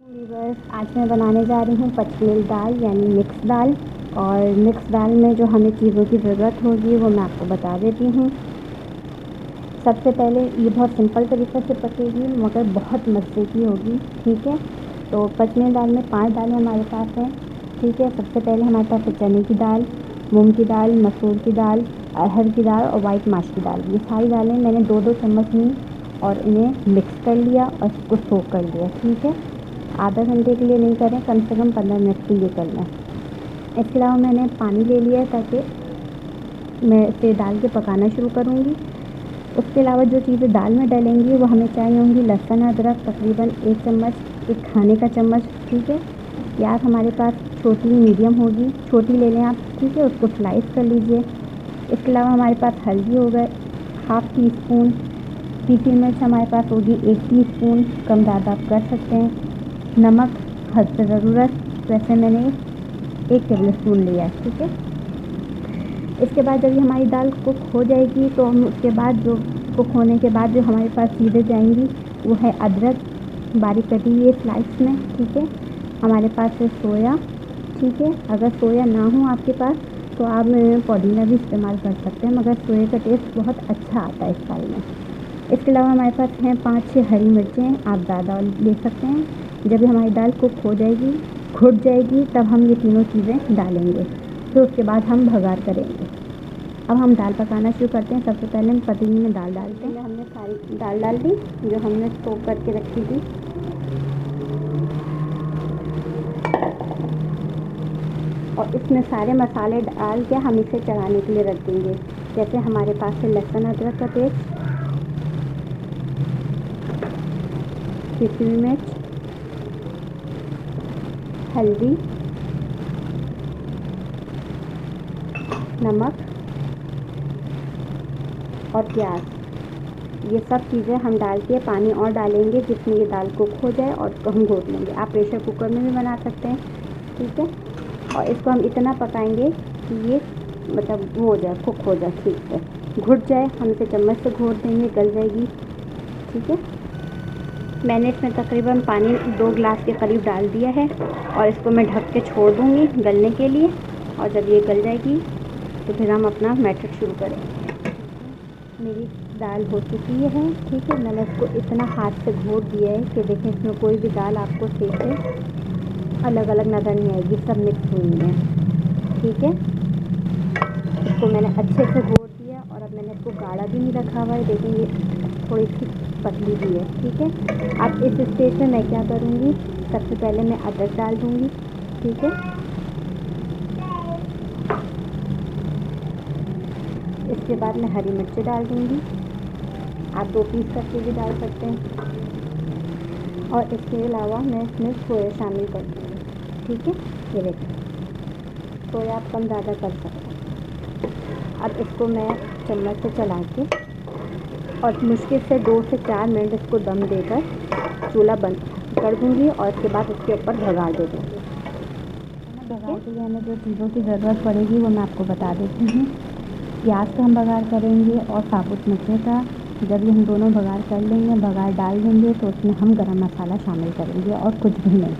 Viewers, आज मैं बनाने जा रही हूँ पचमेल दाल यानी मिक्स दाल। और मिक्स दाल में जो हमें चीज़ों की ज़रूरत होगी वो मैं आपको बता देती हूँ। सबसे पहले ये बहुत सिंपल तरीक़े से पकेगी मगर बहुत मज़े की होगी। ठीक है, तो पचमेल दाल में 5 दालें हमारे पास हैं। ठीक है, सबसे पहले हमारे पास है चने की दाल, मूंग की दाल, मसूर की दाल, अरहर की दाल और वाइट माश की दाल। ये सारी दालें मैंने 2-2 चम्मच ली और इन्हें मिक्स कर लिया और इसको सोक कर लिया। ठीक है, आधा घंटे के लिए नहीं करें, कम से कम 15 मिनट के लिए कर लें। इसके अलावा मैंने पानी ले लिया है ताकि मैं इसे डाल के पकाना शुरू करूँगी। उसके अलावा जो चीज़ें दाल में डलेंगी वो हमें चाहिए होंगी लहसुन अदरक तकरीबन 1 चम्मच, 1 खाने का चम्मच। ठीक है, प्याज हमारे पास छोटी मीडियम होगी, छोटी ले लें आप। ठीक है, उसको स्लाइस कर लीजिए। इसके अलावा हमारे पास हल्दी हो गए ½ टी स्पून, पीसी मिर्च हमारे पास होगी 1 टीस्पून, कम ज़्यादा आप कर सकते हैं। नमक हद से ज़रूरत, वैसे मैंने 1 टेबल स्पून लिया है। ठीक है, इसके बाद जब ये हमारी दाल कुक हो जाएगी तो हम उसके बाद जो कुक होने के बाद जो हमारे पास चीज़ें जाएंगी वो है अदरक बारीक कटी हुई स्लाइस में। ठीक है, हमारे पास है सोया। ठीक है, अगर सोया ना हो आपके पास तो आप पुदीना भी इस्तेमाल कर सकते हैं, मगर सोया का टेस्ट बहुत अच्छा आता है इस दाल में। इसके अलावा हमारे पास हैं 5-6 हरी मिर्चें, आप ज़्यादा ले सकते हैं। जब हमारी दाल कुक हो जाएगी, घुट जाएगी, तब हम ये तीनों चीज़ें डालेंगे। फिर उसके बाद हम भगार करेंगे। अब हम दाल पकाना शुरू करते हैं। सबसे पहले हम पतीले में दाल डालते हैं। हमने सारी दाल डाल दी जो हमने सोक करके रखी थी। और इसमें सारे मसाले डाल के हम इसे चढ़ाने के लिए रख देंगे। जैसे हमारे पास है लहसुन अदरक का पेस्ट, पिसी हुई मिर्च, हल्दी, नमक और प्याज, ये सब चीज़ें हम डाल के पानी और डालेंगे जिसमें ये दाल कुक हो जाए और इसको हम घोट लेंगे। आप प्रेशर कुकर में भी बना सकते हैं। ठीक है, और इसको हम इतना पकाएंगे कि ये मतलब वो हो जाए, कुक हो जाए, ठीक से घुट जाए। हम इसे चम्मच से घोट देंगे, गल जाएगी। ठीक है, मैंने इसमें तकरीबन पानी 2 गिलास के करीब डाल दिया है और इसको मैं ढक के छोड़ दूँगी गलने के लिए। और जब ये गल जाएगी तो फिर हम अपना मेथड शुरू करेंगे। मेरी दाल हो चुकी है। ठीक है, मैंने इसको इतना हाथ से घोट दिया है कि देखें इसमें कोई भी दाल आपको सेके अलग अलग नज़र नहीं आएगी, सब मिक्स हुई है। ठीक है, इसको मैंने अच्छे से घोट दिया और अब मैंने इसको गाढ़ा भी नहीं रखा हुआ है। देखें ये थोड़ी सी पतली भी है। ठीक है, अब इस स्टेज में मैं क्या करूँगी, सबसे पहले मैं अदरक डाल दूँगी। ठीक है, इसके बाद मैं हरी मिर्ची डाल दूँगी, आप 2 पीस करके भी डाल सकते हैं। और इसके अलावा मैं इसमें सोया शामिल कर दूँगी। ठीक है, ये देखिए सोया आप कम ज़्यादा कर सकते हैं। अब इसको मैं चम्मच से चला के और मुश्किल से 2 से 4 मिनट इसको दम देकर चूल्हा बंद कर दूँगी और इसके बाद उसके ऊपर भगार दे दूँगी। भगार के लिए हमें जो चीज़ों की ज़रूरत पड़ेगी वो मैं आपको बता देती हूँ। प्याज का हम भगार करेंगे और साबुत मिर्चें का। जब ये हम दोनों भगार कर लेंगे, भगार डाल देंगे तो उसमें हम गरम मसाला शामिल करेंगे और कुछ भी नहीं।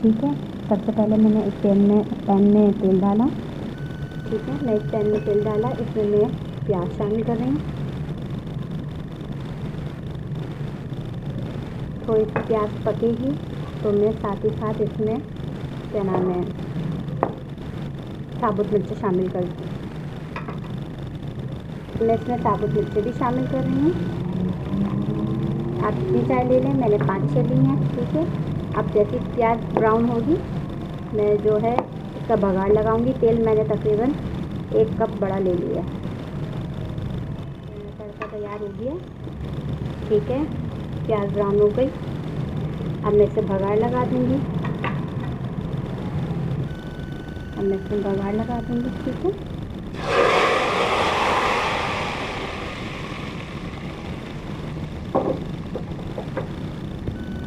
ठीक है, सबसे पहले मैंने एक पैन में तेल डाला। ठीक है, मैं एक पैन में तेल डाला, इसमें मैं प्याज शामिल कर रही हूँ। थोड़ी सी प्याज पकेगी तो मैं साथ ही साथ इसमें क्या नाम है साबुत मिर्च शामिल कर दूँ। मैं इसमें साबुत मिर्ची भी शामिल कर रही हूँ। आप जितनी चाय ले लें, मैंने 5-6 ली हैं। ठीक है, अब जैसे प्याज ब्राउन होगी मैं जो है इसका भगार लगाऊंगी। तेल मैंने तकरीबन 1 कप बड़ा ले लिया। तड़का तैयार हो गया। ठीक है, प्याज ब्राउन हो गई, अब मैं इसे भगार लगा दूँगी। ठीक है,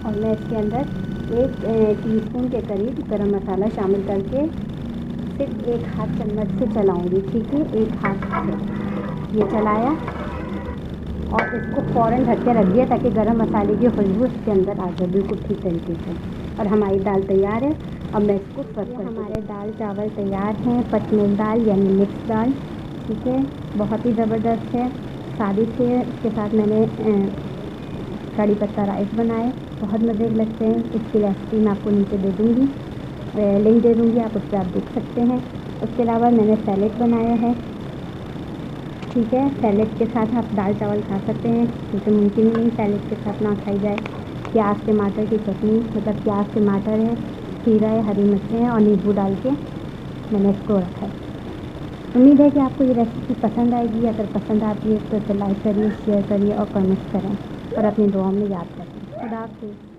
और मैं इसके अंदर 1 टीस्पून के करीब गरम मसाला शामिल करके सिर्फ 1 हाथ चम्मच से चलाऊंगी। ठीक है, 1 हाथ से ये चलाया और इसको फ़ौरन ढक के रख दिया ताकि गरम मसाले की खुशबू इसके अंदर आ जाए बिल्कुल ठीक तरीके से। और हमारी दाल तैयार है। अब मैं इसको सर्व करती हूँ। हमारे दाल चावल तैयार हैं, पचमेल दाल यानी मिक्स दाल। ठीक है, बहुत ही ज़बरदस्त है, स्वादिष्ट है। इसके साथ मैंने कड़ी पत्ता राइस बनाए, बहुत मज़े के लगते हैं। इसकी रेसिपी मैं आपको नीचे दे दूँगी, लिंक दे दूँगी, आप उस पर आप देख सकते हैं। उसके अलावा मैंने सैलेड बनाया है। ठीक है, सैलेड के साथ आप दाल चावल खा सकते हैं, क्योंकि मुमकिन ही नहीं सैलेड के साथ ना खाई जाए। प्याज टमाटर की चटनी, मतलब प्याज टमाटर है, खीरा है, हरी मिर्चें हैं और नींबू डाल के मैंने इसको रखा है। उम्मीद है कि आपको ये रेसिपी पसंद आएगी। अगर पसंद आती है तो इसे लाइक करिए, शेयर करिए और कमेंट करें और अपनी दुआओं में याद रखें। खुदा हाफिज़।